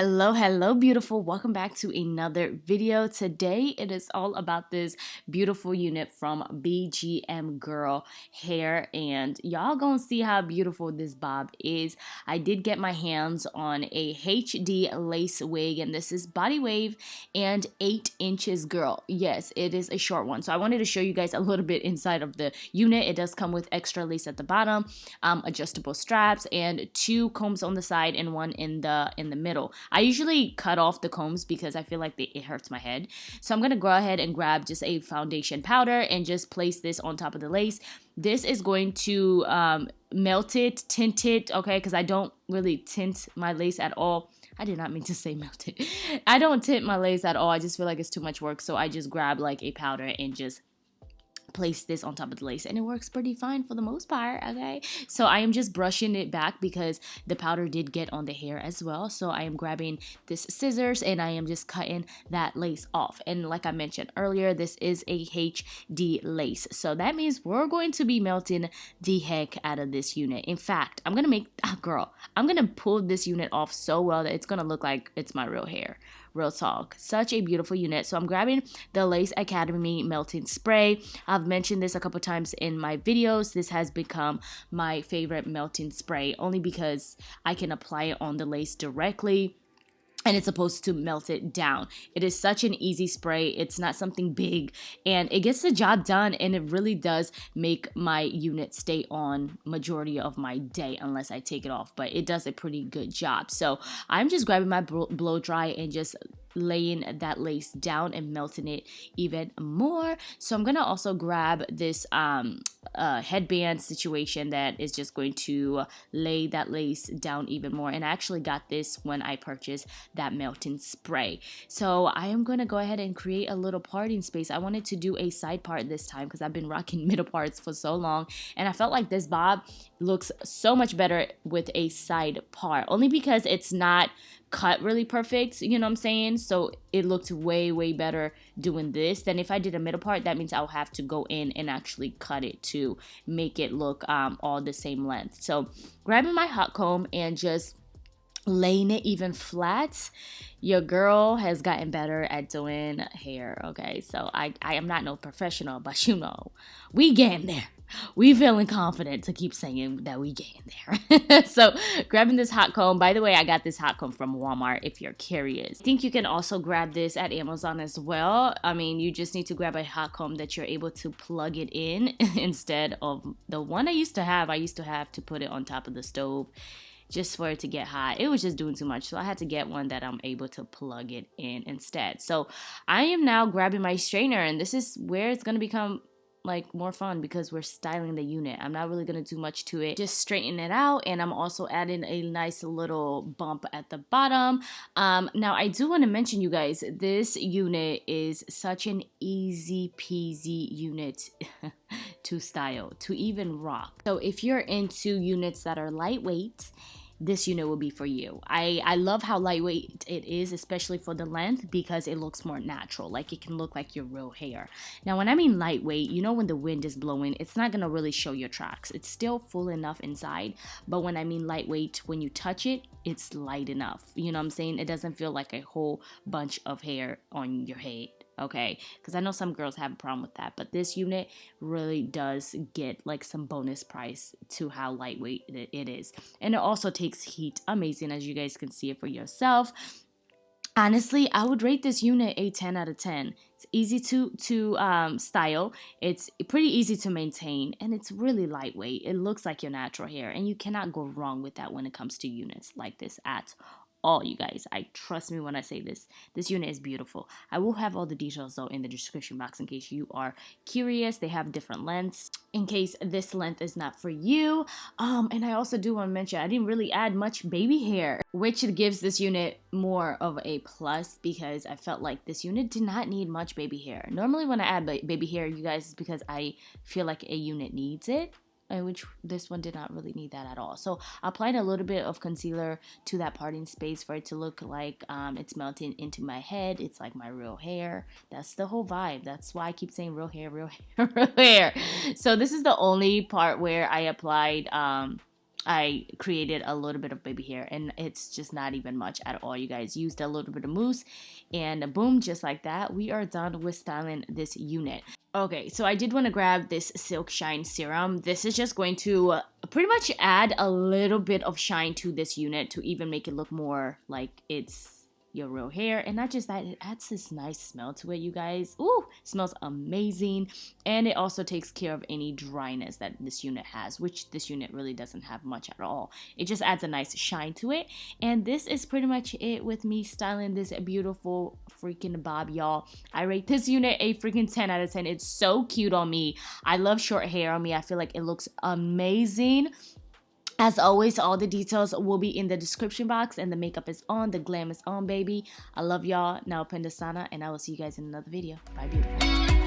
Hello, beautiful. Welcome back to another video. Today, it is all about this beautiful unit from Bgmgirl hair, and y'all gonna see how beautiful this bob is. I did get my hands on a HD lace wig, and this is body wave and 8 inches girl. Yes, it is a short one. So I wanted to show you guys a little bit inside of the unit. It does come with extra lace at the bottom, adjustable straps, and 2 combs on the side and 1 in the middle. I usually cut off the combs because I feel like it hurts my head. So I'm going to go ahead and grab just a foundation powder and just place this on top of the lace. This is going to melt it, tint it, okay, because I don't really tint my lace at all. I did not mean to say melt it. I don't tint my lace at all. I just feel like it's too much work. So I just grab like a powder and just place this on top of the lace, and it works pretty fine for the most part. Okay, so I am just brushing it back because the powder did get on the hair as well. So I am grabbing this scissors and I am just cutting that lace off. And like I mentioned earlier, this is a HD lace, so that means we're going to be melting the heck out of this unit. In fact, I'm gonna pull this unit off so well that it's gonna look like it's my real hair. Real talk. Such a beautiful unit. So I'm grabbing the Lace Academy melting spray. I've mentioned this a couple times in my videos. This has become my favorite melting spray only because I can apply it on the lace directly, and it's supposed to melt it down. It is such an easy spray. It's not something big, and it gets the job done, and it really does make my unit stay on majority of my day unless I take it off, but it does a pretty good job. So I'm just grabbing my blow dry and just laying that lace down and melting it even more. So I'm gonna also grab this headband situation that is just going to lay that lace down even more, and I actually got this when I purchased that melting spray. So I am gonna go ahead and create a little parting space. I wanted to do a side part this time because I've been rocking middle parts for so long, and I felt like this bob looks so much better with a side part, only because it's not cut really perfect, you know what I'm saying? So it looked way better doing this than if I did a middle part. That means I'll have to go in and actually cut it to make it look all the same length. So grabbing my hot comb and just laying it even flat. Your girl has gotten better at doing hair, okay? So I am not no professional, but you know, we getting there. We feeling confident to keep saying that we getting there. So grabbing this hot comb. By the way, I got this hot comb from Walmart if you're curious. I think you can also grab this at Amazon as well. I mean, you just need to grab a hot comb that you're able to plug it in instead of the one I used to have. I used to have to put it on top of the stove just for it to get hot. It was just doing too much, so I had to get one that I'm able to plug it in instead. So I am now grabbing my straightener, and this is where it's gonna become like more fun because we're styling the unit. I'm not really gonna do much to it, just straighten it out, and I'm also adding a nice little bump at the bottom. Now I do want to mention, you guys, this unit is such an easy peasy unit to style, to even rock. So if you're into units that are lightweight, this unit will be for you. I love how lightweight it is, especially for the length, because it looks more natural. Like it can look like your real hair. Now, when I mean lightweight, you know, when the wind is blowing, it's not gonna really show your tracks. It's still full enough inside, but when I mean lightweight, when you touch it, it's light enough. You know what I'm saying? It doesn't feel like a whole bunch of hair on your head. Okay, because I know some girls have a problem with that, but this unit really does get like some bonus price to how lightweight it is. And it also takes heat amazing, as you guys can see it for yourself. Honestly, I would rate this unit a 10 out of 10. It's easy to style, it's pretty easy to maintain, and it's really lightweight. It looks like your natural hair, and you cannot go wrong with that when it comes to units like this at all, you guys. I trust me when I say this. This unit is beautiful. I will have all the details though in the description box in case you are curious. They have different lengths in case this length is not for you. And I also do want to mention I didn't really add much baby hair, which gives this unit more of a plus because I felt like this unit did not need much baby hair. Normally when I add baby hair, you guys, it's because I feel like a unit needs it, which this one did not really need that at all. So I applied a little bit of concealer to that parting space for it to look like it's melting into my head. It's like my real hair. That's the whole vibe. That's why I keep saying real hair, real hair, real hair. So this is the only part where I applied I created a little bit of baby hair, and it's just not even much at all, you guys. Used a little bit of mousse, and boom, just like that, we are done with styling this unit. Okay, so I did want to grab this Silk Shine Serum. This is just going to pretty much add a little bit of shine to this unit to even make it look more like it's your real hair. And not just that, it adds this nice smell to it, you guys. Ooh, smells amazing. And it also takes care of any dryness that this unit has, which this unit really doesn't have much at all. It just adds a nice shine to it. And this is pretty much it with me styling this beautiful freaking bob, y'all. I rate this unit a freaking 10 out of 10. It's so cute on me. I love short hair on me. I feel like it looks amazing. As always, all the details will be in the description box, and the makeup is on, the glam is on, baby. I love y'all. Now, Pendasana, and I will see you guys in another video. Bye, beautiful.